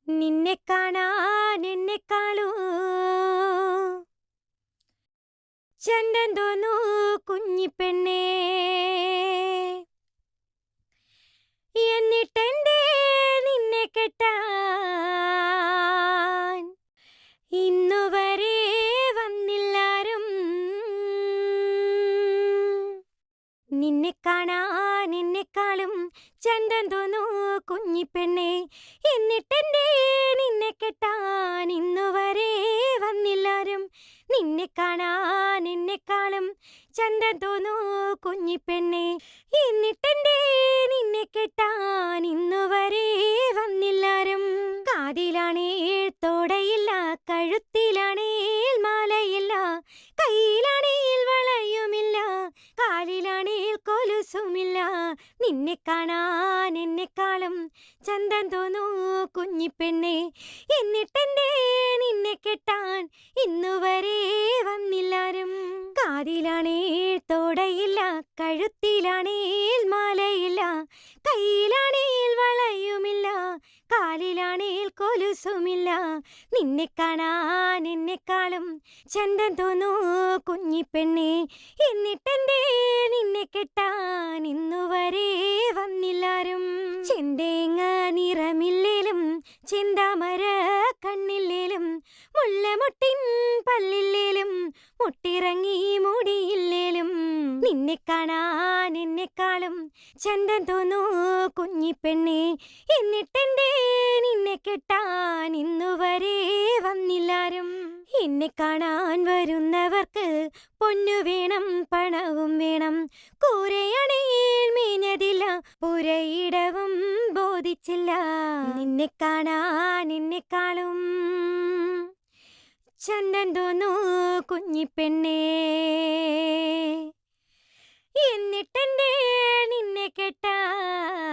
നിന്നെ കാണാൻ എന്നെക്കാളൂ ചന്തം തോന്നൂ കുഞ്ഞിപ്പെണ്ണേ. എന്നിട്ടെന്തേ നിന്നെ കെട്ടാൻ ഇന്നുവരെ വന്നില്ലാരും. നിന്നെ കാണാൻ എന്നെക്കാളും ചന്തം തോന്നൂ കുഞ്ഞിപ്പെണ്ണേ. എന്നിട്ടെന്തേ നിന്നെ കെട്ടാൻ ഇന്നുവരെ വന്നില്ലാരും. നിന്നെ കാണാൻ എന്നെക്കാളും ചന്തം തോന്നൂ കുഞ്ഞിപ്പെണ്ണേ. എന്നിട്ടെന്തേ നിന്നെ കെട്ടാൻ ഇന്നുവരെ വന്നില്ലാരും. കാതിലാണേൽ തോടയില്ല, കഴുത്തിലാണേൽ മാലയില്ല, കയ്യിലാണേൽ വളയുമില്ല, കാലിലാണേൽ കൊലുസുമില്ല. നിന്നെ കാണാൻ എന്നെക്കാളും ചന്തം തോന്നൂ കുഞ്ഞിപ്പെണ്ണേ. എന്നിട്ടെന്തേ നിന്നെ കെട്ടാൻ ഇന്നുവരെ വന്നില്ലാരും. കാതിലാണേൽ തോടയില്ല, കഴുത്തിലാണേൽ മാലയില്ല, കയ്യിലാണേൽ വളയുമില്ല, കാലിലാണേൽ കൊലുസുമില്ല. നിന്നെ കാണാൻ എന്നെക്കാളും ചന്തം തോന്നൂ കുഞ്ഞിപ്പെണ്ണേ. എന്നിട്ടെന്തേ നിന്നെ കെട്ടാൻ ഇന്നുവരെ വന്നില്ലാരും. ചെന്തേങ്ങ നിറമില്ലേലും ചെന്താമര കണ്ണില്ലേലും മുല്ലമുട്ടിൻ പല്ലില്ലേലും മുട്ടിറങ്ങി മുടിയില്ലേലും നിന്നെ കാണാൻ എന്നെക്കാളും ചന്തം തോന്നൂ കുഞ്ഞിപ്പെണ്ണേ. എന്നിട്ടെന്തേ നിന്നെ കെട്ടാൻ ഇന്നുവരെ വന്നില്ലാരും. എന്നെ കാണാൻ വരുന്നവർക്ക് പൊന്നു വേണം, പണവും വേണം. കൂരയണയിൽ മീഞ്ഞതില്ല, പുരയിടവും ബോധിച്ചില്ല. നിന്നെ കാണാൻ എന്നെക്കാളും ചന്തം തോന്നൂ കുഞ്ഞിപ്പെണ്ണേ. എന്നിട്ടെന്തേ നിന്നെ കെട്ടാൻ